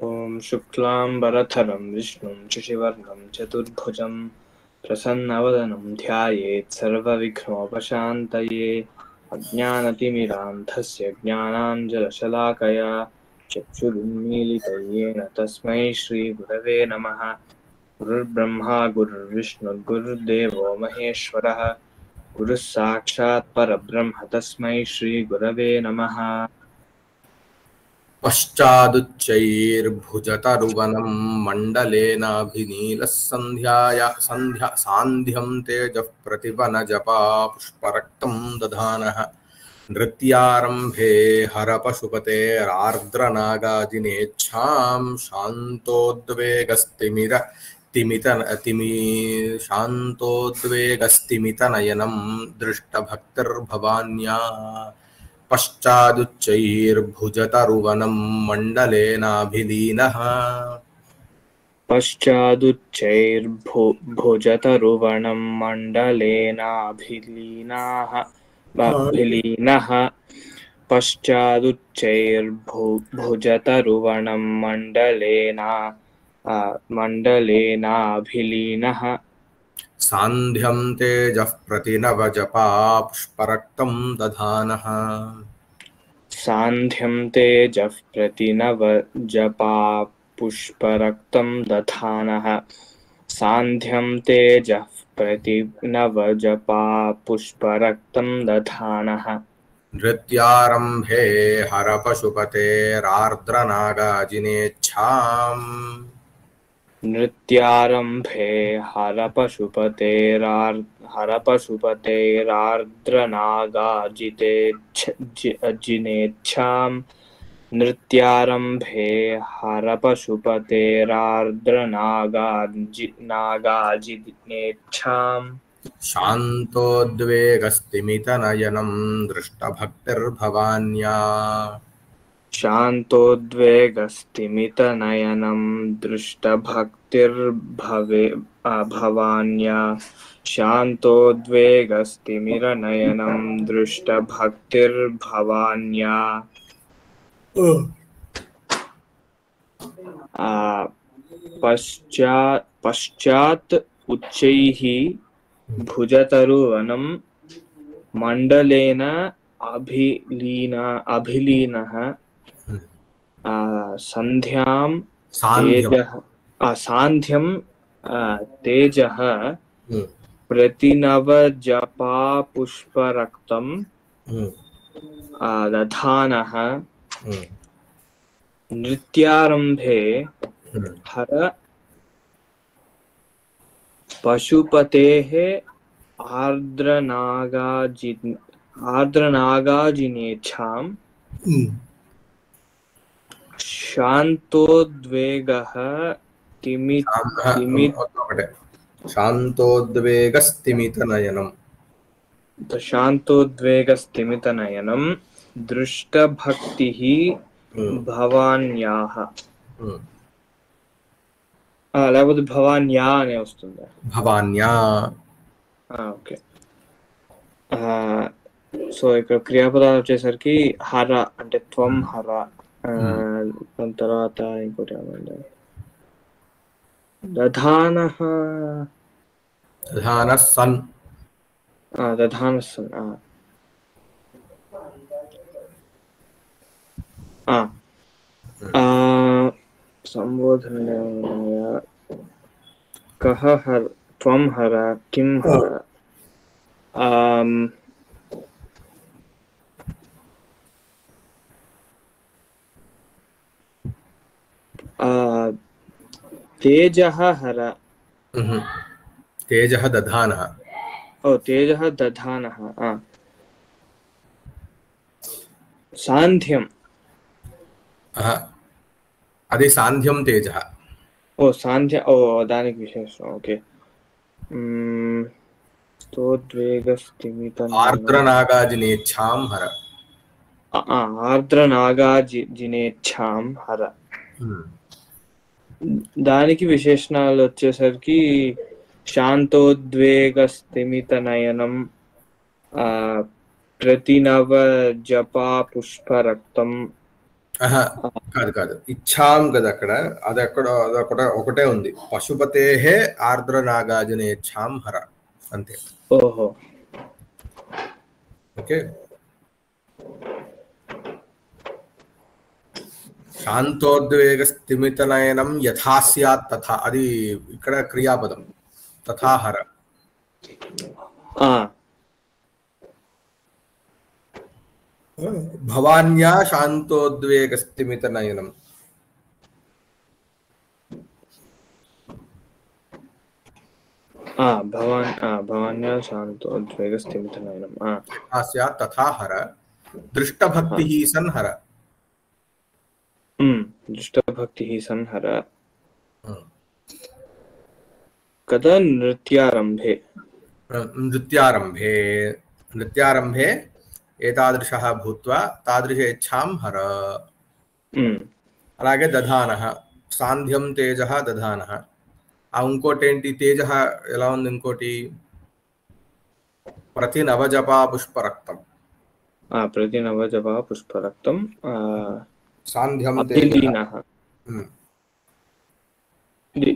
ॐ शुक्लाम्बरधरं विष्णुं शशिवर्णं चतुर्भुजं प्रसन्नवदनं ध्यायेत् सर्वविघ्नोपशान्तये। अज्ञानतिमिरान्धस्य ज्ञानाञ्जनशलाकया चक्षुरुन्मीलितं येन तस्मै श्रीगुरवे नमः। गुरुर्ब्रह्मा गुरुर्विष्णुर्गुरुर्देवो महेश्वरः। गुरुः साक्षात् परब्रह्म तस्मै श्रीगुरवे नमः। पश्चादुच्चैर्भुजतरुवनं मण्डलेनाभिनीलः सान्ध्यं तेजः प्रतिवनजपा पुष्परक्तं दधानः। नृत्यारम्भे हरपशुपतेरार्द्रनागाजिनेच्छां शान्तोद्वेगस्तिमितनयनं दृष्टभक्तिर्भवान्या। पश्चादुच्चैर्भुजतरुवनं मण्डलेनाभिलीनः पश्चादुच्चैर्भुजतरुवनं मण्डलेनाभिलीनः पश्चादुच्चैर्भुजतरुवनं मण्डलेनाभिलीनः सान्ध्यं तेजः प्रतिनवजपा पुष्परक्तं दधानः। सान्ध्यं तेजः प्रतिनवजपा पुष्परक्तं दधानः। सान्ध्यं तेजः प्रतिनवजपा पुष्परक्तं दधानः। नृत्यारम्भे हरपशुपतेरार्द्रनागाजिनेच्छाम् नृत्यारम्भे हरपशुपतेरार्द्रनागाजिनेच्छां नृत्यारम्भे हरपशुपतेरार्द्रनागाजिनेच्छां शान्तोद्वेगस्तिमितनयनं दृष्टभक्तिर्भवान्या। शान्तोद्वेगस्तिमितनयनं दृष्टभक्तिर्भवान्या। शान्तोद्वेगस्तिमिरनयनं दृष्टभक्तिर्भवान्या। पश्चात् उच्चैः भुजतरुवनं मण्डलेन अभिलीनः सान्ध्यं तेजः प्रतिनवजपा पुष्परक्तं दधानः। नृत्यारम्भे हर पशुपतेः आर्द्रनागाजिनेच्छां शान्तोद्वेगः शान्तोद्वेगस्तिमितनयनं दृष्टभक्तिः भवान्याः। లేకపోతే భవాన్యా అనే వస్తుంది. భవాన్యా. ఓకే. సో ఇక్కడ క్రియాపదాలు వచ్చేసరికి హర అంటే త్వం హర. దాని తర్వాత ఇంకోటి ఏమంటే దధానః దధానస్సన్. దధానస్సన్. సంబోధనీయ కహ హర త్వం హర కిం హర. तेजः हर. तेजः दधानः. तेजः दधानः. सान्ध्यं. అది సాంధ్యం తేజః. సాంధ్య దానికి విశేషం. ఓకే. ఆర్ద్రనాగాజినేచ్ఛాం హర. ఆర్ద్రనాగాజినేచ్ఛాం హర. దానికి విశేషణాలు వచ్చేసరికి శాంతోద్వేగస్థిమితనయనం, प्रतिनवजपा पुष्परक्तं, కాదు కాదు, ఇచ్చాం కదా అక్కడ, అది అక్కడ ఒకటే ఉంది. పశుపతేహే ఆర్ద్ర నాగార్జునేచ్ఛాం హర అంతే. ఓహో ఓకే. శాంతోద్వేగ స్థిమితనయనం యథా స్యాత్ తథా, అది ఇక్కడ క్రియాపదం. తథా హర. భవాన్యా శాంతోద్వేగ స్థిమితనయనం. భవాన్యా శాంతోద్వేగ స్థిమితనయనం యథా స్యాత్ తథా హర. దృష్టభక్తి సన్ హర. దృష్టభక్తి సన్హర. కదా నృత్యారంభే నృత్యారంభే ఏతాదృశః భూత్వా తాదృశేచ్ఛాం హర. అలాగే దధానః, సాంధ్యం తేజః దధానః. ఇంకోటి ఏంటి, తేజః ఎలా ఉంది ఇంకోటి, ప్రతి నవజపా పుష్పరక్తం. ప్రతి నవజపా పుష్పరక్తం సాంధ్యం అభిలీనః.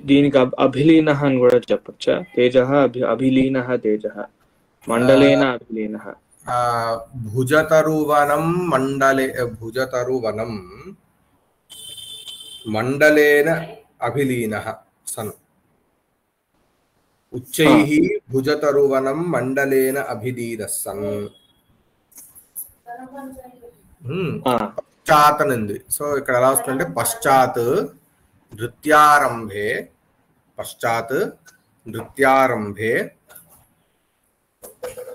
దీనికి అభిలీనః అని కూడా చెప్పొచ్చా? తేజః అభిలీనః, తేజః మండలేన అభిలీనః. భుజతరువనం మండలేన అభిలీనః సన్. ఉచ్చైః భుజతరువనం మండలేన అభిలీనః సన్. పశ్చాత్ అనింది. సో ఇక్కడ ఎలా వస్తుందంటే పశ్చాత్ నృత్యారంభే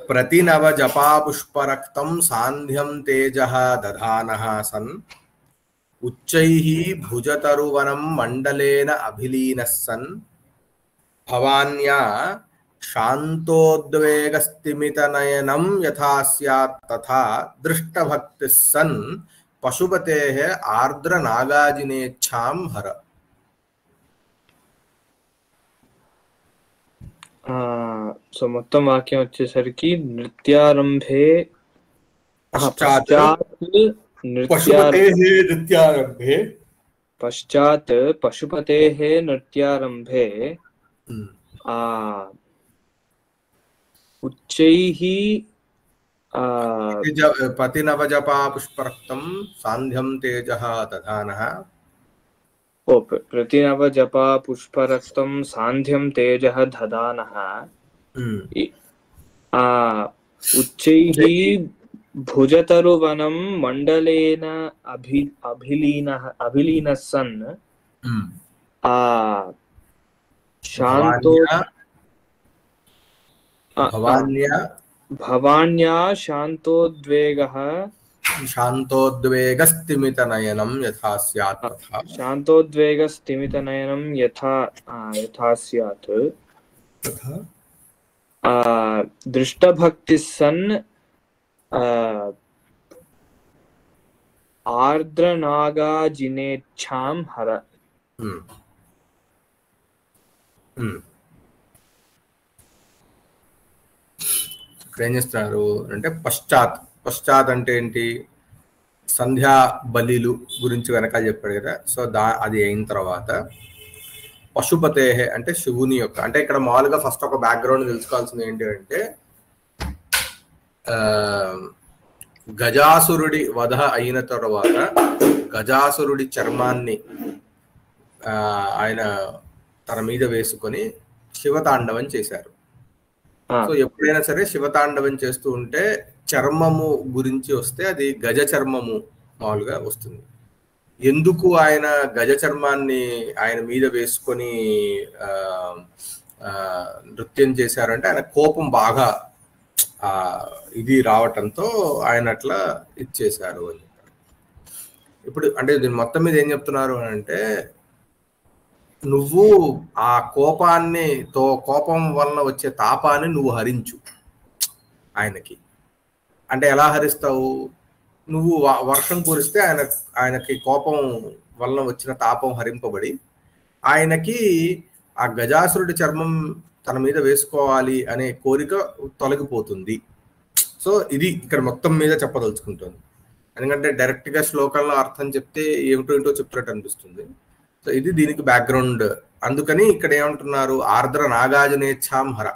ప్రతి నవ జపా పుష్పరక్తం సాంధ్యం తేజః దధానః సన్. ఉచ్చైః భుజతరువనం మండలేన అభిలీనః సన్. భవాన్యా శాంతోద్వేగ స్థిమితనయనం యథా స్యాత్ తథా దృష్టభక్తిః సన్. పశుపతేః ఆర్ద్ర నాగార్జునేచ్ఛాం హర. సో మొత్తం వాక్యం వచ్చేసరికి నృత్యారంభే పశ్చాత్ పశుపతేః నృత్యారంభే ఉచ్చైః పతి నవజపా పుష్పరక్తం సాంధ్యం తేజః దధానః. ప్రతి నవజపా పుష్పరక్తం సాంధ్యం తేజః దధానః. ఉచ్చైః భుజతరువనం మండలేన అభిలీనః సన్. భవాన్యా శాంతోద్వేగ స్థిమితనయనం యథా స్యాత్ తథా. శాంతోద్వేగ స్థిమితనయనం యథా స్యాత్. దృష్టభక్తి సన్ ఆర్ద్రనాగాజినేచ్ఛాం హర. ఏం చేస్తున్నారు అంటే పశ్చాత్ అంటే ఏంటి, సంధ్యా బలిలు గురించి వెనకాల చెప్పాడు కదా. సో అది అయిన తర్వాత పశుపతే అంటే శివుని యొక్క, అంటే ఇక్కడ మామూలుగా ఫస్ట్ ఒక బ్యాక్గ్రౌండ్ తెలుసుకోవాల్సింది ఏంటి అంటే, గజాసురుడి వధ అయిన తర్వాత గజాసురుడి చర్మాన్ని ఆయన తన మీద వేసుకొని శివతాండవం చేశారు. సో ఎప్పుడైనా సరే శివతాండవం చేస్తూ ఉంటే చర్మము గురించి వస్తే అది గజ చర్మము మామూలుగా వస్తుంది. ఎందుకు ఆయన గజ చర్మాన్ని ఆయన మీద వేసుకొని నృత్యం చేశారంటే ఆయన కోపం బాగా ఇది రావటంతో ఆయన అట్లా ఇచ్చేశారు అని చెప్పారు. ఇప్పుడు అంటే దీని మొత్తం మీద ఏం చెప్తున్నారు అని అంటే, నువ్వు ఆ కోపం వలన వచ్చే తాపాన్ని నువ్వు హరించు ఆయనకి. అంటే ఎలా హరిస్తావు, నువ్వు వర్షం కురిస్తే ఆయనకి కోపం వలన వచ్చిన తాపం హరింపబడి ఆయనకి ఆ గజాసురుడి చర్మం తన మీద వేసుకోవాలి అనే కోరిక తొలగిపోతుంది. సో ఇది ఇక్కడ మొత్తం మీద చెప్పదలుచుకుంటుంది. ఎందుకంటే డైరెక్ట్ గా శ్లోకంలో అర్థం చెప్తే ఏమిటో చెప్తున్నట్టు అనిపిస్తుంది. సో ఇది దీనికి బ్యాక్గ్రౌండ్. అందుకని ఇక్కడ ఏమంటున్నారు, ఆర్ద్ర నాగాజనేచ్ఛాం హర.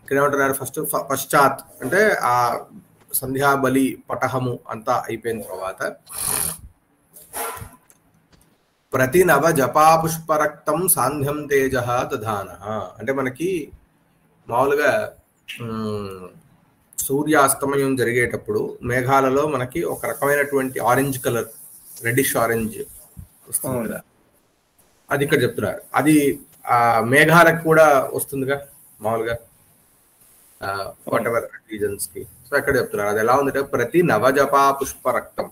ఇక్కడ ఏమంటున్నారు, పశ్చాత్ అంటే ఆ సంధ్యాబలి పటహము అంతా అయిపోయిన తర్వాత ప్రతి నవ జపాపుష్పరక్తం సాంధ్యం తేజ దధాన. అంటే మనకి మామూలుగా సూర్యాస్తమయం జరిగేటప్పుడు మేఘాలలో మనకి ఒక రకమైనటువంటి ఆరెంజ్ కలర్, రెడ్డిష్ ఆరెంజ్ వస్తుంది కదా, అది ఇక్కడ చెప్తున్నారు. అది ఆ మేఘాలకు కూడా వస్తుందిగా మామూలుగా వాట్ ఎవర్ రీజన్స్ కి. సో ఎక్కడ చెప్తున్నారు అది ఎలా ఉందంటే ప్రతి నవజపా పుష్ప రక్తం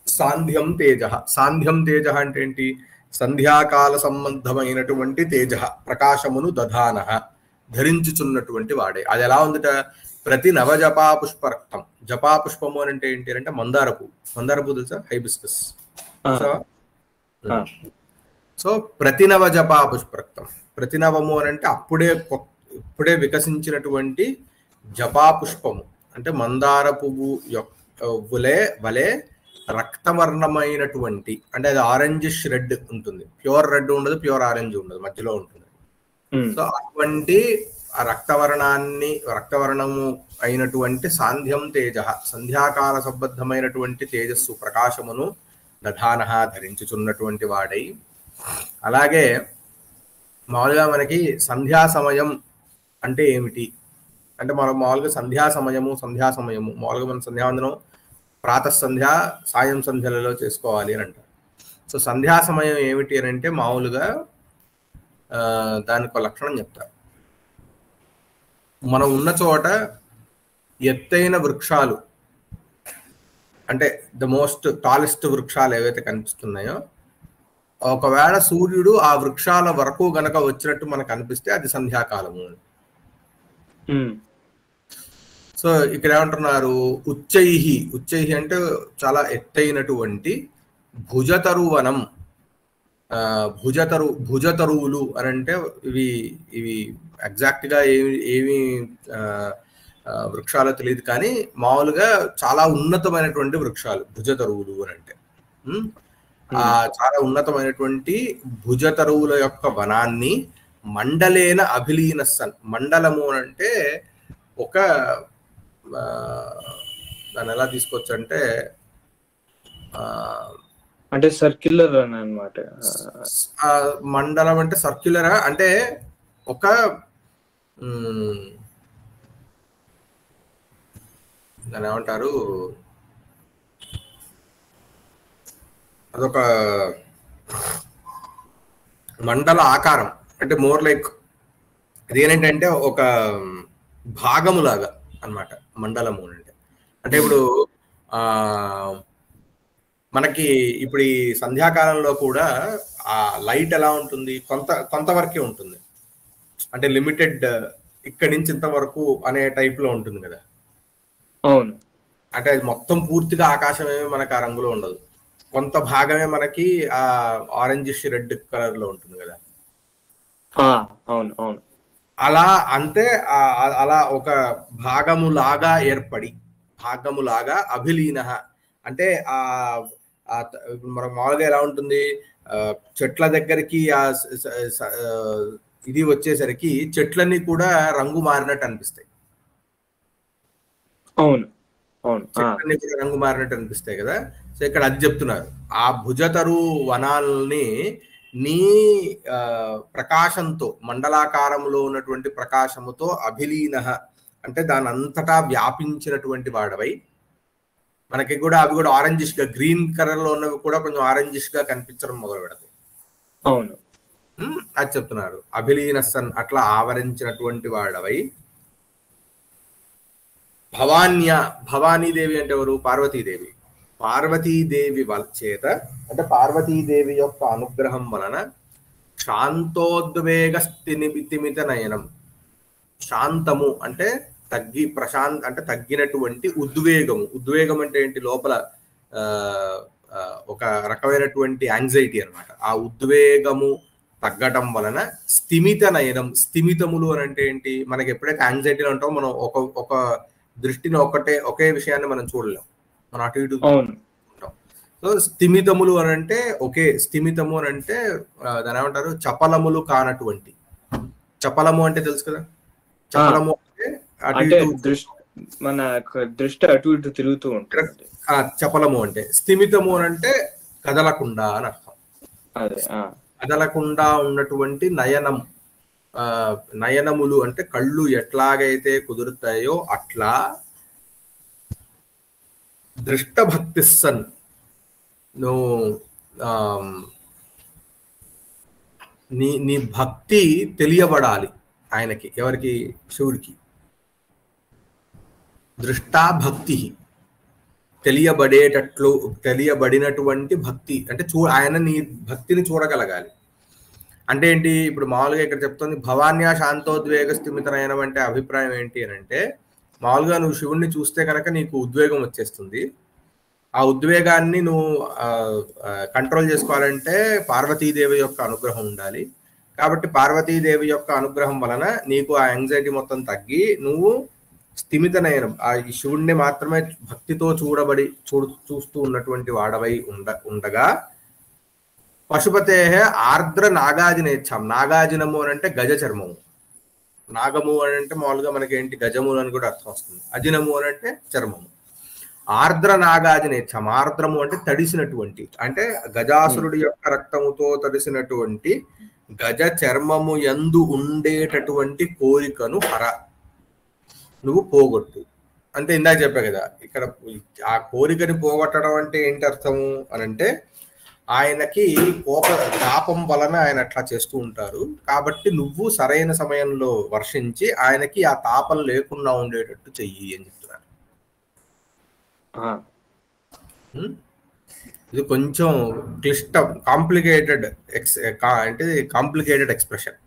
సాంధ్యం తేజ. సాంధ్యం తేజ అంటే ఏంటి, సంధ్యాకాల సంబంధమైనటువంటి తేజ, ప్రకాశమును దధాన, ధరించుచున్నటువంటి వాడే. అది ఎలా ఉందట, ప్రతి నవజపా పుష్ప రక్తం. జపా పుష్పము అని అంటే ఏంటి అంటే మందార పువ్వు. మందార పువ్వు తెలుసా, హైబిస్కస్. సో ప్రతి నవ జపా పుష్ప రక్తం. ప్రతి నవము అని అంటే ఇప్పుడే వికసించినటువంటి జపా పుష్పము అంటే మందార పువ్వు వలె రక్తవర్ణమైనటువంటి, అంటే అది ఆరెంజిష్ రెడ్ ఉంటుంది, ప్యూర్ రెడ్ ఉండదు, ప్యూర్ ఆరెంజ్ ఉండదు, మధ్యలో ఉంటుంది. సో అటువంటి ఆ రక్తవర్ణము అయినటువంటి సాంధ్యం తేజ, సంధ్యాకాల సంబద్ధమైనటువంటి తేజస్సు ప్రకాశమును దధాన, ధరించుచున్నటువంటి వాడై. అలాగే మామూలుగా మనకి సంధ్యా సమయం అంటే ఏమిటి అంటే, మనం మామూలుగా సంధ్యా సమయము మామూలుగా మనం సంధ్యావందనం ప్రాతఃసంధ్య సాయం సంధ్యలలో చేసుకోవాలి అని అంటారు. సో సంధ్యా సమయం ఏమిటి అని అంటే మామూలుగా దానికి ఒక లక్షణం చెప్తారు. మనం ఉన్న చోట ఎత్తైన వృక్షాలు అంటే ద మోస్ట్ టాలెస్ట్ వృక్షాలు ఏవైతే కనిపిస్తున్నాయో, ఒకవేళ సూర్యుడు ఆ వృక్షాల వరకు గనక వచ్చినట్టు మనకు అనిపిస్తే అది సంధ్యాకాలము. సో ఇక్కడ ఏమంటున్నారు, ఉచ్చైహి అంటే చాలా ఎత్తైనటువంటి భుజతరువనం. భుజతరువులు అని అంటే ఇవి ఎగ్జాక్ట్ గా ఏమి వృక్షాలు తెలియదు, కానీ మామూలుగా చాలా ఉన్నతమైనటువంటి వృక్షాలు భుజతరువులు అని అంటే. చాలా ఉన్నతమైనటువంటి భుజతరువుల యొక్క వనాన్ని మండలేన అభిలీన సన్. మండలము అంటే ఒక దాన్ని ఎలా తీసుకోవచ్చు అంటే సర్క్యులర్ అని అన్నమాట. మండలం అంటే సర్క్యులర్ అంటే ఒక దాన్ని ఏమంటారు, అదొక మండల ఆకారం. అంటే మోర్ లైక్ అదేంటంటే ఒక భాగములాగా అన్నమాట మండలము అంటే ఇప్పుడు మనకి ఇప్పుడు ఈ సంధ్యాకాలంలో కూడా ఆ లైట్ ఎలా ఉంటుంది, కొంతవరకే ఉంటుంది, అంటే లిమిటెడ్, ఇక్కడి నుంచి ఇంతవరకు అనే టైప్ లో ఉంటుంది కదా. అవును, అంటే అది మొత్తం పూర్తిగా ఆకాశమే మనకు ఆ రంగులో ఉండదు, కొంత భాగమే మనకి ఆ ఆరెంజిష్ రెడ్ కలర్ లో ఉంటుంది కదా. అవును అవును, అలా అంటే అలా ఒక భాగములాగా ఏర్పడి, భాగములాగా అభిలీన అంటే మనకు మామూలుగా ఎలా ఉంటుంది, చెట్ల దగ్గరికి ఇది వచ్చేసరికి చెట్లన్నీ కూడా రంగు మారినట్టు అనిపిస్తాయి. అవును అవును, చెట్లన్నీ కూడా రంగు మారినట్టు అనిపిస్తాయి కదా. సో ఇక్కడ అది చెప్తున్నారు, ఆ భుజతరు వనాల్ని నీ ప్రకాశంతో, మండలాకారంలో ఉన్నటువంటి ప్రకాశముతో అభిలీన అంటే దాని అంతటా వ్యాపించినటువంటి వాడవై. మనకి కూడా అవి కూడా ఆరెంజిష్ గా, గ్రీన్ కలర్ లో ఉన్నవి కూడా కొంచెం ఆరెంజిష్ గా కనిపించడం మొదలు పెడతాయి. అవును, అది చెప్తున్నారు, అభిలీన సన్ అట్లా ఆవరించినటువంటి వాడవై. భవానీదేవి అంటే ఎవరు, పార్వతీదేవి. పార్వతీదేవి చేత అంటే పార్వతీదేవి యొక్క అనుగ్రహం వలన శాంతోద్వేగ స్థిమిత నయనం. శాంతము అంటే అంటే తగ్గినటువంటి ఉద్వేగము. ఉద్వేగం అంటే ఏంటి, లోపల ఒక రకమైనటువంటి యాంగ్జైటీ అనమాట. ఆ ఉద్వేగము తగ్గటం వలన స్థిమిత నయనం. స్థిమితములు అని అంటే ఏంటి, మనకి ఎప్పుడైతే యాంగ్జైటీలో ఉంటామో మనం ఒక దృష్టిని ఒకే విషయాన్ని మనం చూడలేం, మనం అటు ఇటు అవును. ఉంటాం. సో స్థిమితములు అని అంటే స్థిమితము అని అంటే దాని ఏమంటారు, చపలములు కానటువంటి. చపలము అంటే తెలుసు కదా, చపలము అంటే అటు అంటే ఇటు మన దృష్టి అటు ఇటు తిరుగుతూ ఉంటుంది. చపలము అంటే. స్థిమితము అని అంటే కదలకుండా అని అర్థం. అదే కదలకుండా ఉన్నటువంటి నయనములు అంటే కళ్ళు ఎట్లాగైతే కుదురుతాయో అట్లా దృష్టభక్తి సన్ నువ్వు నీ భక్తి తెలియబడాలి ఆయనకి. ఎవరికి? శివుడికి. దృష్టాభక్తి తెలియబడినటువంటి భక్తి అంటే ఆయన నీ భక్తిని చూడగలగాలి. అంటే ఏంటి? ఇప్పుడు మామూలుగా ఇక్కడ చెప్తుంది భవాన్యా శాంతోద్వేగ స్థిమితనయనం అంటే అభిప్రాయం ఏంటి అని అంటే, మామూలుగా నువ్వు శివుణ్ణి చూస్తే కనుక నీకు ఉద్వేగం వచ్చేస్తుంది. ఆ ఉద్వేగాన్ని నువ్వు కంట్రోల్ చేసుకోవాలంటే పార్వతీదేవి యొక్క అనుగ్రహం ఉండాలి. కాబట్టి పార్వతీదేవి యొక్క అనుగ్రహం వలన నీకు ఆ యాంగ్జైటీ మొత్తం తగ్గి నువ్వు స్థిమితనయనం ఆ శివుణ్ణి మాత్రమే భక్తితో చూస్తూ ఉన్నటువంటి వాడవై ఉండగా పశుపతే ఆర్ద్ర నాగాజినేచ్ఛాం. నాగాజినము అని అంటే గజ చర్మము. నాగము అని అంటే మామూలుగా మనకి ఏంటి, గజము అని కూడా అర్థం వస్తుంది. అజినము అని అంటే చర్మము. ఆర్ద్ర నాగాజినేచ్ఛాం. ఆర్ద్రము అంటే తడిసినటువంటి, అంటే గజాసురుడి యొక్క రక్తముతో తడిసినటువంటి గజ చర్మము యందు ఉండేటటువంటి కోరికను నువ్వు పోగొట్టు. అంటే ఇందాక చెప్పా కదా, ఇక్కడ ఆ కోరికని పోగొట్టడం అంటే ఏంటి అర్థము అని అంటే, ఆయనకి తాపం వలన ఆయన అట్లా చేస్తూ ఉంటారు. కాబట్టి నువ్వు సరైన సమయంలో వర్షించి ఆయనకి ఆ తాపం లేకుండా ఉండేటట్టు చెయ్యి అని చెప్తున్నారు. ఇది కొంచెం కాంప్లికేటెడ్ ఎక్స్ప్రెషన్.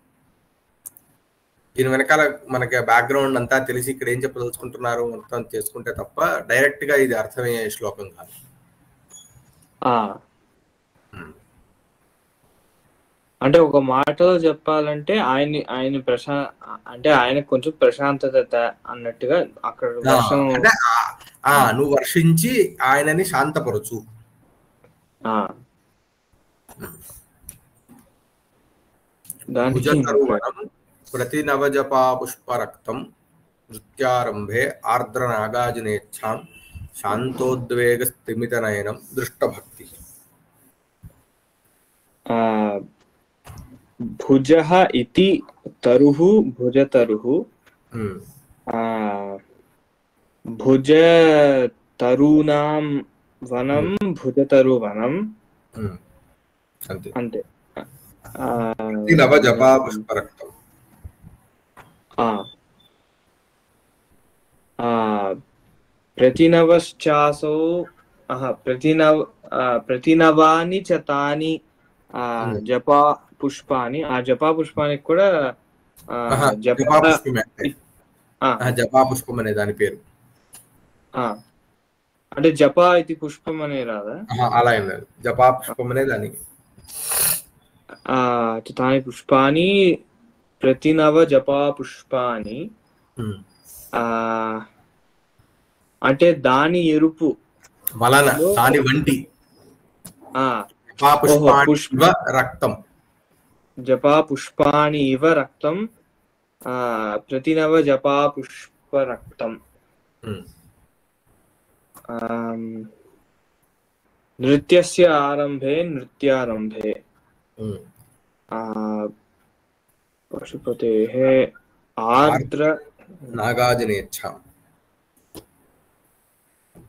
దీని వెనకాల మనకి బ్యాక్గ్రౌండ్ అంతా తెలిసి ఇక్కడ ఏం చెప్పదలుచుకుంటున్నారు మొత్తం చేసుకుంటే తప్ప డైరెక్ట్ గా ఇది అర్థమయ్యే శ్లోకం కాదు. అంటే ఒక మాటలో చెప్పాలంటే ఆయన అంటే ఆయన కొంచెం ప్రశాంతత అన్నట్టుగా అక్కడ నువ్వు వర్షించి ఆయనని శాంతపరచు. ప్రతి నవజపా పుష్పరక్తం నృత్యారంభే ఆర్ద్ర నాగాజినేచ్ఛాం శాంతోద్వేగ స్థిమిత నయనం దృష్టభక్తి. భుజః ఇతి తరుః భుజతరుః భుజతరూనాం వనం భుజతరువనం. అంతే. నవజపా పుష్పరక్తం ప్రతినవశ్చాసో ప్రతినవాని చ తాని జపా పుష్పాని. ఆ జపా పుష్పానికి కూడా జపా పుష్పం అనే దాని పేరు. అంటే జపా ఇది పుష్పం అనే రాదా? అలా ఏం లేదు, జపా పుష్పం అనే దానికి. తాని పుష్పాని ప్రతినవ జపా పుష్పాని అంటే దాని ఎరుపు వలన, దాని వంటి రక్తం. జపా పుష్పాని ఇవ రక్తం ప్రతినవ జపా పుష్ప రక్తం. నృత్యస్య ఆరంభే నృత్యారంభే పశుపతేః ఆర్ద్ర నాగాజినేచ్ఛాం.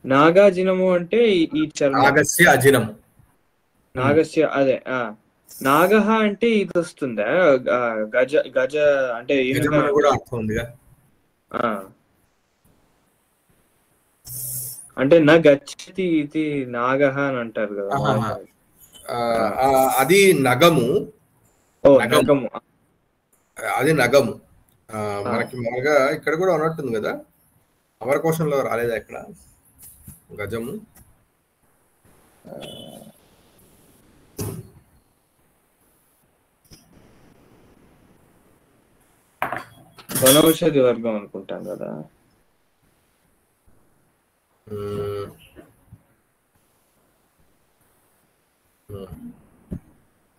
నాగాజినము అంటే ఈ చర్మం. నాగస్య అజినం. నాగస్య అదే నాగహ అంటే ఇది వస్తుందా? గజ గజ అంటే కూడా అర్థం ఉందిగా. అంటే నా గచ్చతి ఇది నాగహ అని అంటారు కదా. అది నగము. నగము, అది నగము. మనకి మామూలుగా ఇక్కడ కూడా ఉన్నట్టుంది కదా, అమరకోశంలో రాలేదా ఇక్కడ గజము? వనౌషధి వర్గం అనుకుంటాం కదా.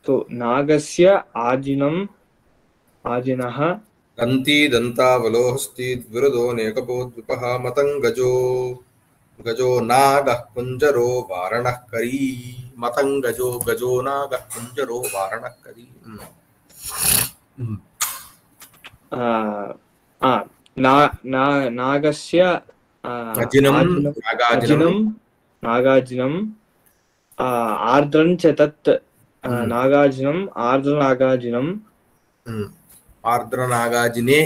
तो नागस्य आजिनः दन्ती दन्तावलोहस्ति द्विरदो नेकपो द्विपः मतङ्गजो गजो नागः कुञ्जरो वारणः करी मतङ्गजो गजो नागः कुञ्जरो वारणः करी नागस्य नागार्जुनम् आर्द्रं च तत् नागार्जुनम् आर्द्रनागार्जुनम् आर्द्रनागार्जुने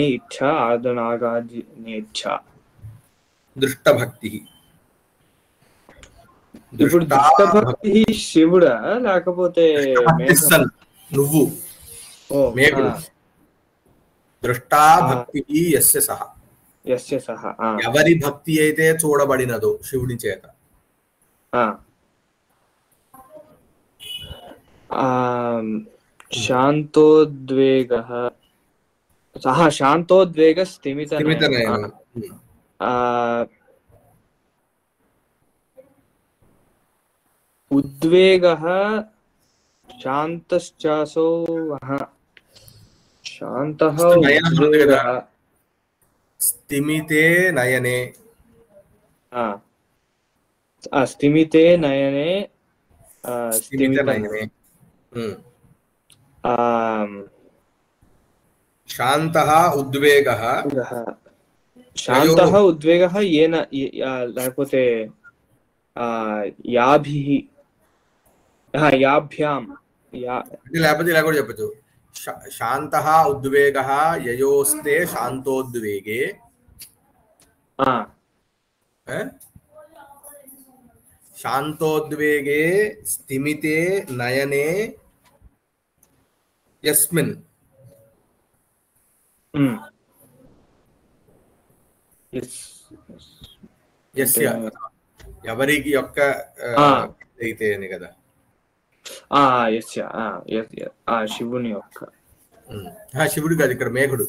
इच्छा आर्द्रनागार्जुने इच्छा దృష్టభక్తి ఇప్పుడు దృష్టభక్తి శివుడా లేకపోతే నువ్వు మేఘుడు దృష్టాభక్తి యస్య సహ ఎవరి భక్తి అయితే చూడబడినదో శివుడి చేత శాంతోద్వేగః స్థిమితనయనః उद्वेगः शान्तश्चासो शान्तः उद्वेगः स्तिमिते नयने स्तिमिते नयने शान्तः उद्वेगः शान्तः उद्वेगः येन लेకపోతే याभ्यां లేకపోతే ఇలా కూడా చెప్పొచ్చు శాంతః ఉద్వేగः యయోస్తే శాంతోద్వేగే శాంతోద్వేగే స్థిమితే నయనే యస్మిన్ ఎవరికి యొక్క అయితే అని కదా శివుని యొక్క శివుడు కాదు ఇక్కడ మేఘుడు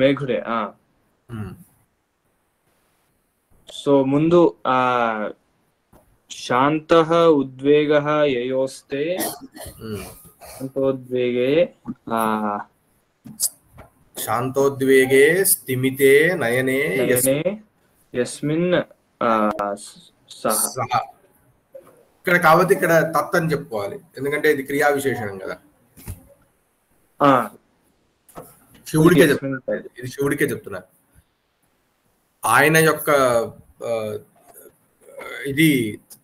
మేఘుడే సో ముందు శాంతః ఉద్వేగः యయోస్తే శాంతోద్వేగే స్థిమితే నయనే యస్మిన్ సహ ఇక్కడ కాబట్టి ఇక్కడ తత్ అని చెప్పుకోవాలి ఎందుకంటే ఇది క్రియా విశేషణం కదా శివుడికే చెప్తున్నారు ఇది శివుడికే చెప్తున్నారు ఆయన యొక్క ఇది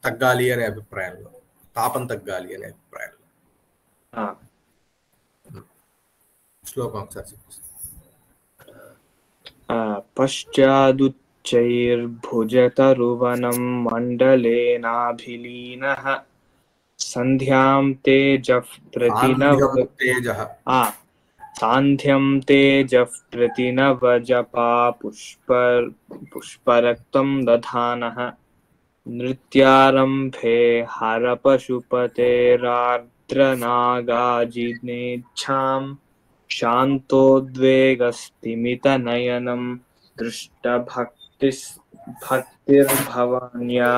తగ్గాలి అనే అభిప్రాయంలో తాపం తగ్గాలి అనే అభిప్రాయంలో శ్లోకం ఒకసారి చెప్పండి पश्चादुच्चैर्भुजतरुवनं मण्डलेनाभिलीनः सन्ध्यां तेजः प्रतिनवजपा पुष्परक्तं दधानः नृत्यारम्भे हरपशुपतेरार्द्रनागाजिनेच्छां शान्तोद्वेगस्तिमितनयनं दृष्टभक्तिर्भवान्या